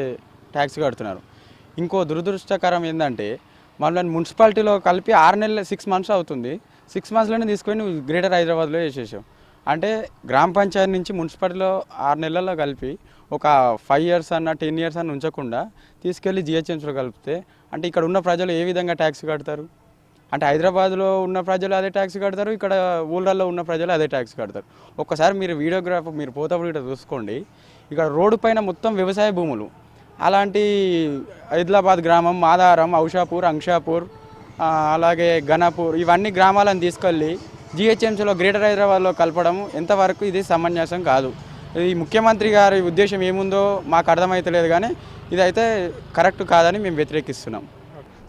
ట్యాక్స్ కడుతున్నారు. ఇంకో దురదృష్టకరం ఏంటంటే మళ్ళీ మున్సిపాలిటీలో కలిపి 6 మంత్స్ అవుతుంది, 6 మంత్స్లోనే తీసుకొని నువ్వు గ్రేటర్ హైదరాబాద్లో వేసేసావు. అంటే గ్రామ పంచాయతీ నుంచి మున్సిపాలిటీలో 6 నెలల్లో కలిపి ఒక 5 years అన్న 10 years అన్న ఉంచకుండా తీసుకెళ్ళి జిహెచ్ఎంసీలో కలిపితే అంటే ఇక్కడ ఉన్న ప్రజలు ఏ విధంగా ట్యాక్స్ కడతారు? అంటే హైదరాబాద్లో ఉన్న ప్రజలు అదే ట్యాక్స్ కడతారు, ఇక్కడ ఊళ్ళల్లో ఉన్న ప్రజలు అదే ట్యాక్స్ కడతారు. ఒక్కసారి మీరు వీడియోగ్రాఫర్ మీరు పోతప్పుడు ఇక్కడ చూసుకోండి, ఇక్కడ రోడ్డు పైన మొత్తం వ్యవసాయ భూములు. అలాంటి ఆదిలాబాద్ గ్రామం, మాదారం, ఔషాపూర్, అంక్షాపూర్, అలాగే ఘనపూర్ ఇవన్నీ గ్రామాలను తీసుకెళ్ళి జిహెచ్ఎంసీలో గ్రేటర్ హైదరాబాద్లో కలపడం ఎంతవరకు ఇది సమంజసం కాదు. ఈ ముఖ్యమంత్రి గారి ఉద్దేశం ఏముందో మాకు అర్థమవుతలేదు, కానీ ఇదైతే కరెక్ట్ కాదని మేము వ్యతిరేకిస్తున్నాం.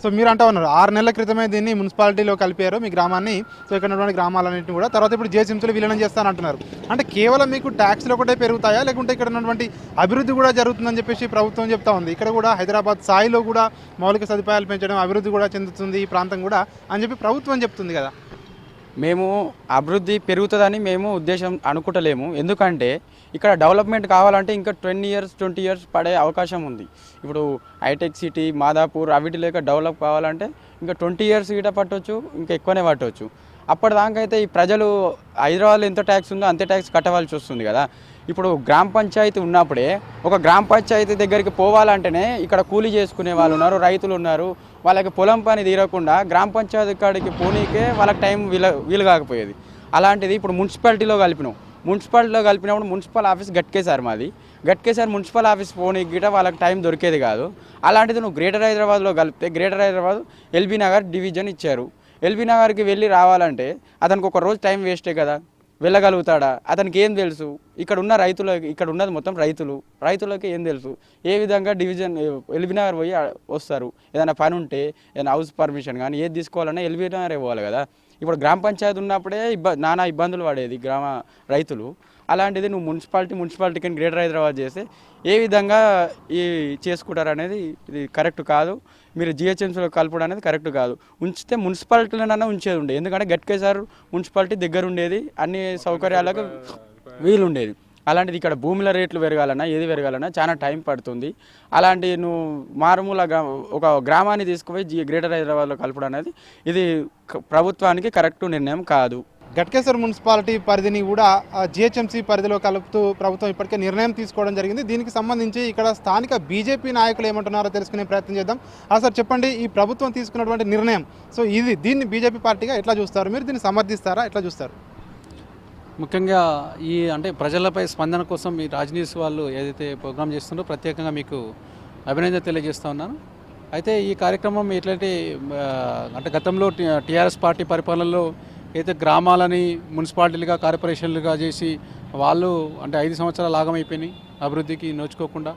సో మీరు అంటా ఉన్నారు 6 నెలల క్రితమే దీన్ని మున్సిపాలిటీలో కలిపారు మీ గ్రామాన్ని, సో ఇక్కడ ఉన్నటువంటి గ్రామాలన్నింటినీ కూడా, తర్వాత ఇప్పుడు జిహెచ్ఎంసీలో విలీనం చేస్తానంటున్నారు. అంటే కేవలం మీకు ట్యాక్స్లు ఒకటే పెరుగుతాయా, లేకుంటే ఇక్కడ ఉన్నటువంటి అభివృద్ధి కూడా జరుగుతుందని చెప్పేసి ప్రభుత్వం చెప్తా ఉంది. ఇక్కడ కూడా హైదరాబాద్ స్థాయిలో కూడా మౌలిక సదుపాయాలు పెంచడం, అభివృద్ధి కూడా చెందుతుంది ఈ ప్రాంతం కూడా అని చెప్పి ప్రభుత్వం చెప్తుంది కదా. మేము అభివృద్ధి పెరుగుతుందని మేము ఉద్దేశం అనుకుంటలేము. ఎందుకంటే ఇక్కడ డెవలప్మెంట్ కావాలంటే ఇంకా 10 years 20 years పడే అవకాశం ఉంది. ఇప్పుడు హైటెక్ సిటీ, మాదాపూర్ అవిటి లేక డెవలప్ కావాలంటే ఇంకా 20 years గిట పట్టవచ్చు, ఇంకా ఎక్కువనే పట్టవచ్చు. అప్పటిదాకైతే ఈ ప్రజలు హైదరాబాద్లో ఎంత ట్యాక్స్ ఉందో అంతే ట్యాక్స్ కట్టవలసి వస్తుంది కదా. ఇప్పుడు గ్రామ పంచాయతీ ఉన్నప్పుడే ఒక గ్రామ పంచాయతీ దగ్గరికి పోవాలంటేనే ఇక్కడ కూలీ చేసుకునే వాళ్ళు ఉన్నారు, రైతులు ఉన్నారు, వాళ్ళకి పొలం పని తీరకుండా గ్రామ పంచాయతీ కాడికి పోనీకే వాళ్ళకి టైం వీలు కాకపోయేది. అలాంటిది ఇప్పుడు మున్సిపాలిటీలో కలిపినప్పుడు మున్సిపల్ ఆఫీస్ గట్కేసారు మాది, గట్కేసారి మున్సిపల్ ఆఫీస్ పోనీకి గిట వాళ్ళకి టైం దొరికేది కాదు. అలాంటిది నువ్వు గ్రేటర్ హైదరాబాద్లో కలిపితే greater Hyderabad LB Nagar division ఇచ్చారు. ఎల్బీ నగర్కి వెళ్ళి రావాలంటే అతనికి ఒక రోజు టైం వేస్టే కదా, వెళ్ళగలుగుతాడా? అతనికి ఏం తెలుసు? ఇక్కడ ఉన్నది మొత్తం రైతులకి ఏం తెలుసు? ఏ విధంగా డివిజన్ ఎల్బీ నగర్ పోయి వస్తారు? ఏదైనా పని ఉంటే, ఏదైనా హౌస్ పర్మిషన్ కానీ ఏది తీసుకోవాలన్నా ఎల్బీ నగరే పోవాలి కదా. ఇప్పుడు గ్రామ పంచాయతీ ఉన్నప్పుడే నానా ఇబ్బందులు పడేది గ్రామ రైతులు. అలాంటిది నువ్వు మున్సిపాలిటీకి గ్రేటర్ హైదరాబాద్ చేస్తే ఏ విధంగా చేసుకుంటారు అనేది ఇది కరెక్ట్ కాదు. మీరు జిహెచ్ఎంసీలో కలపడం అనేది కరెక్ట్ కాదు. ఉంచితే మున్సిపాలిటీలోనన్నా ఉంచేది ఉండేది, ఎందుకంటే గట్కేసార్ మున్సిపాలిటీ దగ్గర ఉండేది, అన్ని సౌకర్యాలకు వీలు ఉండేది. అలాంటిది ఇక్కడ భూముల రేట్లు పెరగాలన్నా ఏది పెరగాలన్నా చాలా టైం పడుతుంది. అలాంటి నువ్వు మారుమూల ఒక గ్రామాన్ని తీసుకుపోయి గ్రేటర్ హైదరాబాద్లో కలపడం అనేది ఇది ప్రభుత్వానికి కరెక్ట్ నిర్ణయం కాదు. గట్కేసర్ మున్సిపాలిటీ పరిధిని కూడా జిహెచ్ఎంసీ పరిధిలో కలుపుతూ ప్రభుత్వం ఇప్పటికే నిర్ణయం తీసుకోవడం జరిగింది. దీనికి సంబంధించి ఇక్కడ స్థానిక బీజేపీ నాయకులు ఏమంటున్నారో తెలుసుకునే ప్రయత్నం చేద్దాం. సార్ చెప్పండి, ఈ ప్రభుత్వం తీసుకున్నటువంటి నిర్ణయం, సో దీన్ని బీజేపీ పార్టీగా ఎట్లా చూస్తారు? మీరు దీన్ని సమర్థిస్తారా, ఎట్లా చూస్తారు? ముఖ్యంగా అంటే ప్రజలపై స్పందన కోసం ఈ రాజనీస్ వాళ్ళు ఏదైతే ప్రోగ్రామ్ చేస్తున్నారో ప్రత్యేకంగా మీకు అభినందన తెలియజేస్తూ ఉన్నాను. అయితే ఈ కార్యక్రమం ఎట్లయితే అంటే గతంలో టీఆర్ఎస్ పార్టీ పరిపాలనలో అయితే గ్రామాలని మున్సిపాలిటీలుగా కార్పొరేషన్లుగా చేసి వాళ్ళు అంటే 5 సంవత్సరాలు ఆగమైపోయినాయి అభివృద్ధికి నోచుకోకుండా.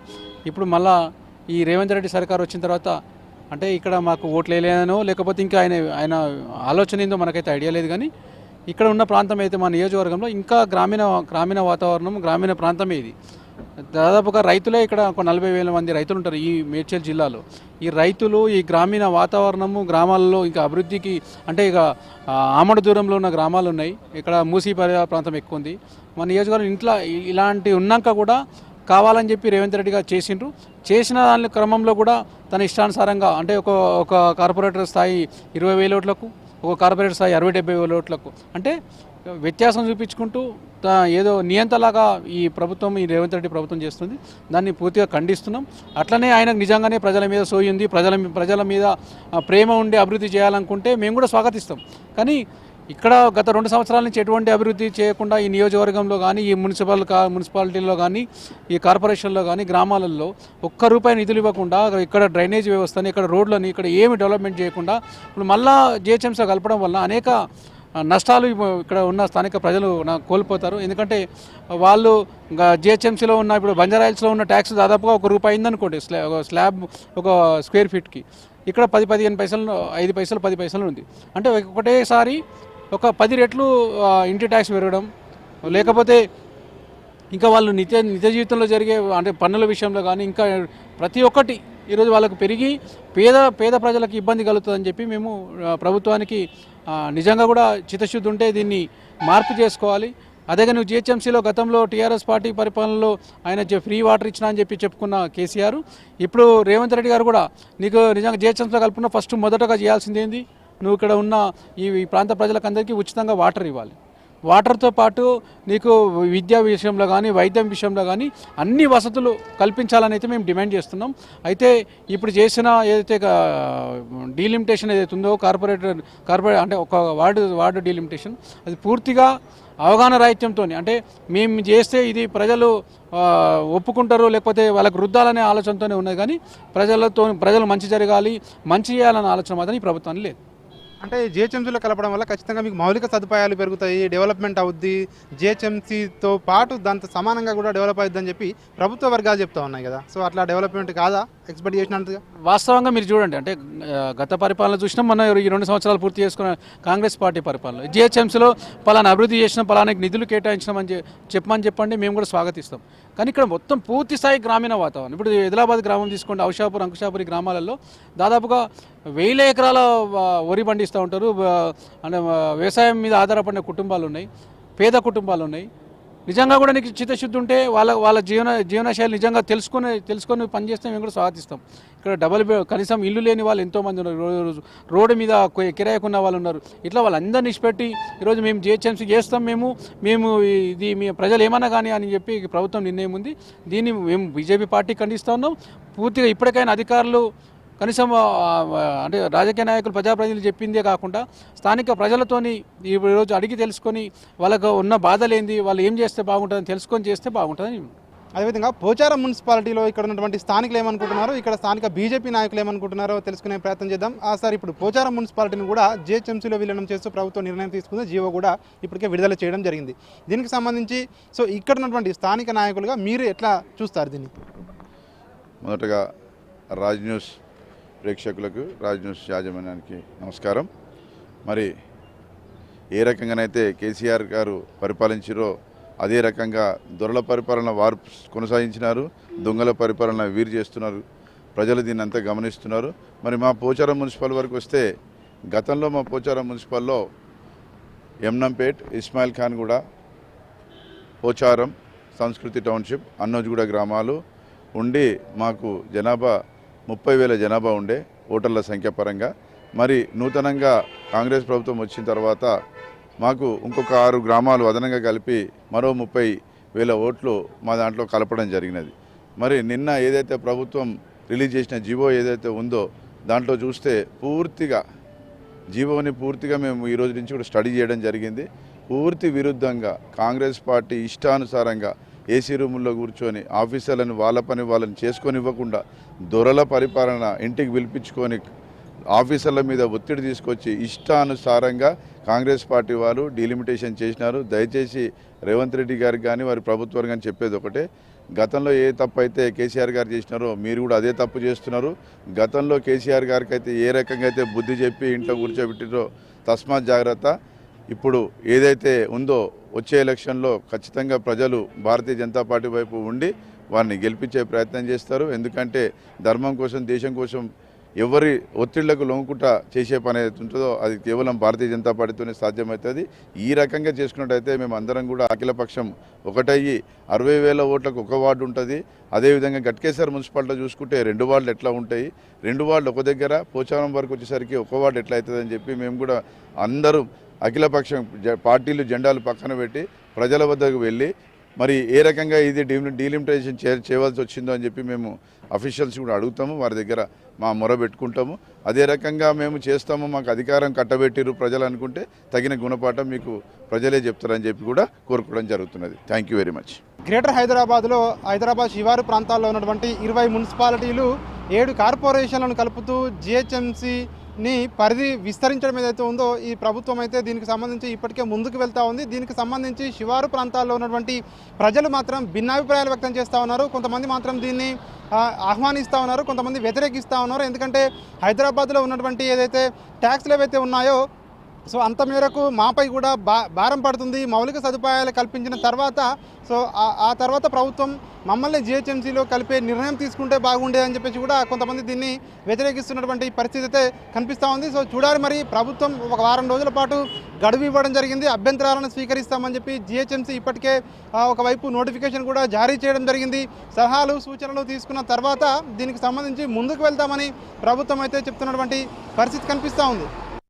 ఇప్పుడు మళ్ళా ఈ రేవంత్ రెడ్డి సర్కార్ వచ్చిన తర్వాత అంటే ఇక్కడ మాకు ఓట్లు వేయలేదనో లేకపోతే ఇంకా ఆయన ఆలోచన ఏందో మనకైతే ఐడియా లేదు, కానీ ఇక్కడ ఉన్న ప్రాంతం అయితే మన నియోజకవర్గంలో ఇంకా గ్రామీణ వాతావరణం, గ్రామీణ ప్రాంతమే ఇది. దాదాపుగా రైతులే ఇక్కడ ఒక 40,000 మంది రైతులు ఉంటారు ఈ మేడ్చల్ జిల్లాలో. ఈ రైతులు ఈ గ్రామీణ వాతావరణము గ్రామాలలో ఇంకా అభివృద్ధికి అంటే ఇక ఆమడ దూరంలో ఉన్న గ్రామాలు ఉన్నాయి. ఇక్కడ మూసీ ప్రాంతం ఎక్కువ ఉంది. మన నియోజకవర్గం ఇంట్లో ఇలాంటి ఉన్నాక కూడా కావాలని చెప్పి రేవంత్ రెడ్డి గారు చేసిన దాని క్రమంలో కూడా తన ఇష్టానుసారంగా అంటే ఒక కార్పొరేటర్ స్థాయి 20,000 ఓట్లకు, ఒక కార్పొరేటర్ స్థాయి 60-70 ఓట్లకు అంటే వ్యత్యాసం చూపించుకుంటూ ఏదో నియంతలాగా ఈ రేవంత్ రెడ్డి ప్రభుత్వం చేస్తుంది. దాన్ని పూర్తిగా ఖండిస్తున్నాం. అట్లనే ఆయనకు నిజంగానే ప్రజల మీద సోయి ఉంది, ప్రజల మీద ప్రేమ ఉండి అభివృద్ధి చేయాలనుకుంటే మేము కూడా స్వాగతిస్తాం. కానీ ఇక్కడ గత 2 సంవత్సరాల నుంచి ఎటువంటి అభివృద్ధి చేయకుండా ఈ నియోజకవర్గంలో కానీ ఈ మున్సిపాలిటీలో కానీ ఈ కార్పొరేషన్లో కానీ గ్రామాలలో ఒక్క రూపాయి నిధులు ఇవ్వకుండా ఇక్కడ డ్రైనేజ్ వ్యవస్థని ఇక్కడ రోడ్లని ఇక్కడ ఏమి డెవలప్మెంట్ చేయకుండా ఇప్పుడు మళ్ళా జిహెచ్ఎంసీలో కలపడం వల్ల అనేక నష్టాలు ఇక్కడ ఉన్న స్థానిక ప్రజలు కోల్పోతారు. ఎందుకంటే వాళ్ళు జిహెచ్ఎంసీలో ఉన్న ఇప్పుడు బంజారాయిల్స్లో ఉన్న ట్యాక్స్ దాదాపుగా ₹1 అయిందనుకోండి స్లాబ్ ఒక స్క్వేర్ ఫీట్కి. ఇక్కడ 10-15 పైసలు 5 పైసలు 10 పైసలు ఉంది. అంటే ఒకటేసారి ఒక 10 రెట్లు ఇంటి ట్యాక్స్ పెరగడం, లేకపోతే ఇంకా వాళ్ళు నిత్య జీవితంలో జరిగే అంటే పన్నుల విషయంలో కానీ ఇంకా ప్రతి ఒక్కటి ఈరోజు వాళ్ళకు పెరిగి పేద ప్రజలకు ఇబ్బంది కలుగుతుందని చెప్పి మేము ప్రభుత్వానికి నిజంగా కూడా చిత్తశుద్ధి ఉంటే దీన్ని మార్పు చేసుకోవాలి. అదేగా నువ్వు జిహెచ్ఎంసీలో గతంలో టీఆర్ఎస్ పార్టీ పరిపాలనలో ఆయన ఫ్రీ వాటర్ ఇచ్చినా అని చెప్పి చెప్పుకున్న కేసీఆర్, ఇప్పుడు రేవంత్ రెడ్డి గారు కూడా నీకు నిజంగా జిహెచ్ఎంసీలో కలుపుకున్న ఫస్ట్ మొదటగా చేయాల్సింది ఏంది, నువ్వు ఇక్కడ ఉన్న ఈ ప్రాంత ప్రజలకందరికీ ఉచితంగా వాటర్ ఇవ్వాలి. వాటర్తో పాటు నీకు విద్యా విషయంలో కానీ వైద్యం విషయంలో కానీ అన్ని వసతులు కల్పించాలని అయితే మేము డిమాండ్ చేస్తున్నాం. అయితే ఇప్పుడు చేసిన ఏదైతే డీలిమిటేషన్ ఏదైతే ఉందో కార్పొరేట్ అంటే ఒక వార్డు డీలిమిటేషన్ అది పూర్తిగా అవగాహన రాహిత్యంతో, అంటే మేము చేస్తే ఇది ప్రజలు ఒప్పుకుంటారు లేకపోతే వాళ్ళకు రుద్దాలనే ఆలోచనతోనే ఉన్నది, కానీ ప్రజలు మంచి జరగాలి మంచి చేయాలనే ఆలోచన మాత్రం ఈ ప్రభుత్వానికి లేదు. అంటే జిహెచ్ఎంసీలో కలపడం వల్ల ఖచ్చితంగా మీకు మౌలిక సదుపాయాలు పెరుగుతాయి, డెవలప్మెంట్ అవుద్ది, జిహెచ్ఎంసీతో పాటు దాంతో సమానంగా కూడా డెవలప్ అవుద్దని చెప్పి ప్రభుత్వ వర్గాలు చెప్తా ఉన్నాయి కదా. సో అట్లా డెవలప్మెంట్ కాదా ఎక్స్పెక్ట్ చేసినంతగా? వాస్తవంగా మీరు చూడండి, అంటే గత పరిపాలన చూసినాం, మన ఈ 2 సంవత్సరాలు పూర్తి చేసుకున్న కాంగ్రెస్ పార్టీ పరిపాలన జిహెచ్ఎంసీలో పలానా అభివృద్ధి చేసిన పలానాకి నిధులు కేటాయించినామని చెప్పండి, మేము కూడా స్వాగతిస్తాం. కానీ ఇక్కడ మొత్తం పూర్తి స్థాయి గ్రామీణ వాతావరణం. ఇప్పుడు ఆదిలాబాద్ గ్రామం తీసుకోండి, ఔషాపూర్ అంకుషాపూర్ గ్రామాలలో దాదాపుగా 1000 ఎకరాల వరి పండిస్తూ ఉంటారు. అంటే వ్యవసాయం మీద ఆధారపడిన కుటుంబాలు ఉన్నాయి, పేద కుటుంబాలు ఉన్నాయి. నిజంగా కూడా నీకు చిత్తశుద్ధి ఉంటే వాళ్ళ జీవనశైలి నిజంగా తెలుసుకొని పనిచేస్తే మేము కూడా స్వాగతిస్తాం. ఇక్కడ కనీసం ఇల్లు లేని వాళ్ళు ఎంతోమంది ఉన్నారు, రోడ్డు మీద కిరాయికున్న వాళ్ళు ఉన్నారు. ఇట్లా వాళ్ళందరినీ ఇచ్చిపెట్టి ఈరోజు మేము జిహెచ్ఎంసీ చేస్తాం, మేము ఇది మీ ప్రజలు ఏమన్నా కానీ అని చెప్పి ప్రభుత్వం నిర్ణయం ఉంది. దీన్ని మేము బీజేపీ పార్టీ ఖండిస్తూ ఉన్నాం. పూర్తిగా ఇప్పటికైనా అధికారులు కనీసం అంటే రాజకీయ నాయకులు ప్రజాప్రతినిధులు చెప్పిందే కాకుండా స్థానిక ప్రజలతోని ఈరోజు అడిగి తెలుసుకొని వాళ్ళకు ఉన్న బాధలేంది, వాళ్ళు ఏం చేస్తే బాగుంటుందని తెలుసుకొని చేస్తే బాగుంటుందని. అదేవిధంగా పోచారం మున్సిపాలిటీలో ఇక్కడ ఉన్నటువంటి స్థానికులు ఏమనుకుంటున్నారు, ఇక్కడ స్థానిక బీజేపీ నాయకులు ఏమనుకుంటున్నారో తెలుసుకునే ప్రయత్నం చేద్దాం. సార్, ఇప్పుడు పోచారం మున్సిపాలిటీని కూడా జిహెచ్ఎంసీలో విలీనం చేస్తూ ప్రభుత్వం నిర్ణయం తీసుకుంది, జీవో కూడా ఇప్పటికే విడుదల చేయడం జరిగింది. దీనికి సంబంధించి సో ఇక్కడ ఉన్నటువంటి స్థానిక నాయకులుగా మీరు ఎట్లా చూస్తారు దీన్ని? మొదటగా రాజ్ న్యూస్ ప్రేక్షకులకు, రాజ్ న్యూస్ యాజమాన్యానికి నమస్కారం. మరి ఏ రకంగానైతే కేసీఆర్ గారు పరిపాలించారో అదే రకంగా దొరల పరిపాలన వారు కొనసాగించినారు, దొంగల పరిపాలన వీరు చేస్తున్నారు. ప్రజలు దీన్ని అంతా గమనిస్తున్నారు. మరి మా పోచారం మున్సిపల్ వరకు వస్తే గతంలో మా పోచారం మున్సిపల్లో యమ్నంపేట్, ఇస్మాయిల్ ఖాన్ కూడా, పోచారం, సంస్కృతి టౌన్షిప్, అన్నోజ్గూడ గ్రామాలు ఉండి మాకు జనాభా 30,000 జనాభా ఉండే ఓటర్ల సంఖ్య పరంగా. మరి నూతనంగా కాంగ్రెస్ ప్రభుత్వం వచ్చిన తర్వాత మాకు ఇంకొక 6 గ్రామాలు అదనంగా కలిపి మరో 30,000 ఓట్లు మా దాంట్లో కలపడం జరిగినది. మరి నిన్న ఏదైతే ప్రభుత్వం రిలీజ్ చేసిన జీవో ఏదైతే ఉందో దాంట్లో చూస్తే జీవోని పూర్తిగా మేము ఈరోజు నుంచి కూడా స్టడీ చేయడం జరిగింది. పూర్తి విరుద్ధంగా కాంగ్రెస్ పార్టీ ఇష్టానుసారంగా ఏసీ రూముల్లో కూర్చొని ఆఫీసర్లను వాళ్ళ పని వాళ్ళని చేసుకొని ఇవ్వకుండా దొరల పరిపాలన ఇంటికి పిలిపించుకొని ఆఫీసర్ల మీద ఒత్తిడి తీసుకొచ్చి ఇష్టానుసారంగా కాంగ్రెస్ పార్టీ వారు డీలిమిటేషన్ చేసినారు. దయచేసి రేవంత్ రెడ్డి గారికి కానీ వారి ప్రభుత్వానికి కానీ చెప్పేది ఒకటే, గతంలో ఏ తప్పు అయితే కేసీఆర్ గారు చేసినారో మీరు కూడా అదే తప్పు చేస్తున్నారు. గతంలో కేసీఆర్ గారికి అయితే ఏ రకంగా అయితే బుద్ధి చెప్పి ఇంట్లో కూర్చోబెట్టిరో తస్మాత్ జాగ్రత్త. ఇప్పుడు ఏదైతే ఉందో వచ్చే ఎలక్షన్లో ఖచ్చితంగా ప్రజలు భారతీయ జనతా పార్టీ వైపు ఉండి వారిని గెలిపించే ప్రయత్నం చేస్తారు. ఎందుకంటే ధర్మం కోసం, దేశం కోసం ఎవరి ఒత్తిళ్లకు లొంగుకుంటా చేసే పని ఏదైతే ఉంటుందో అది కేవలం భారతీయ జనతా పార్టీతోనే సాధ్యమవుతుంది. ఈ రకంగా చేసుకున్నట్టయితే మేము అందరం కూడా అఖిలపక్షం ఒకటయ్యి 60,000 ఓట్లకు ఒక వార్డు ఉంటుంది. అదేవిధంగా గట్కేసర్ మున్సిపాలిటీ చూసుకుంటే 2 వార్డులు ఎట్లా ఉంటాయి, 2 వార్డులు ఒక దగ్గర, పోచారం వరకు వచ్చేసరికి ఒక వార్డు ఎట్లా అవుతుందని చెప్పి మేము కూడా అందరూ అఖిలపక్షం పార్టీలు జెండాలు పక్కన పెట్టి ప్రజల వద్దకు వెళ్ళి మరి ఏ రకంగా ఇది డీలిమిటేషన్ చేయవలసి వచ్చిందో అని చెప్పి మేము అఫీషియల్స్ కూడా అడుగుతాము, వారి దగ్గర మా మొర పెట్టుకుంటాము. అదే రకంగా మేము చేస్తాము, మాకు అధికారం కట్టబెట్టిరు ప్రజలు అనుకుంటే తగిన గుణపాఠం మీకు ప్రజలే చెప్తారని చెప్పి కూడా కోరుకోవడం జరుగుతున్నది. Thank you very much. Greater హైదరాబాద్లో హైదరాబాద్ శివారు ప్రాంతాల్లో ఉన్నటువంటి 20 మున్సిపాలిటీలు 7 కార్పొరేషన్లను కలుపుతూ జిహెచ్ఎంసీని పరిధి విస్తరించడం ఏదైతే ఉందో ఈ ప్రభుత్వం అయితే దీనికి సంబంధించి ఇప్పటికే ముందుకు వెళ్తూ ఉంది. దీనికి సంబంధించి శివారు ప్రాంతాల్లో ఉన్నటువంటి ప్రజలు మాత్రం భిన్నాభిప్రాయాలు వ్యక్తం చేస్తూ ఉన్నారు. కొంతమంది మాత్రం దీన్ని ఆహ్వానిస్తూ ఉన్నారు, కొంతమంది వ్యతిరేకిస్తూ ఉన్నారు. ఎందుకంటే హైదరాబాద్లో ఉన్నటువంటి ఏదైతే ట్యాక్స్లు ఏవైతే ఉన్నాయో సో అంత మేరకు మాపై కూడా భారం పడుతుంది. మౌలిక సదుపాయాలు కల్పించిన తర్వాత సో ఆ తర్వాత ప్రభుత్వం మమ్మల్ని జిహెచ్ఎంసీలో కలిపే నిర్ణయం తీసుకుంటే బాగుండేదని చెప్పేసి కూడా కొంతమంది దీన్ని వ్యతిరేకిస్తున్నటువంటి పరిస్థితి అయితే కనిపిస్తూ ఉంది. సో చూడాలి, మరి ప్రభుత్వం ఒక వారం రోజుల పాటు గడువు ఇవ్వడం జరిగింది. అభ్యంతరాలను స్వీకరిస్తామని చెప్పి జిహెచ్ఎంసీ ఇప్పటికే ఒకవైపు నోటిఫికేషన్ కూడా జారీ చేయడం జరిగింది. సలహాలు సూచనలు తీసుకున్న తర్వాత దీనికి సంబంధించి ముందుకు వెళ్తామని ప్రభుత్వం అయితే చెప్తున్నటువంటి పరిస్థితి కనిపిస్తూ ఉంది.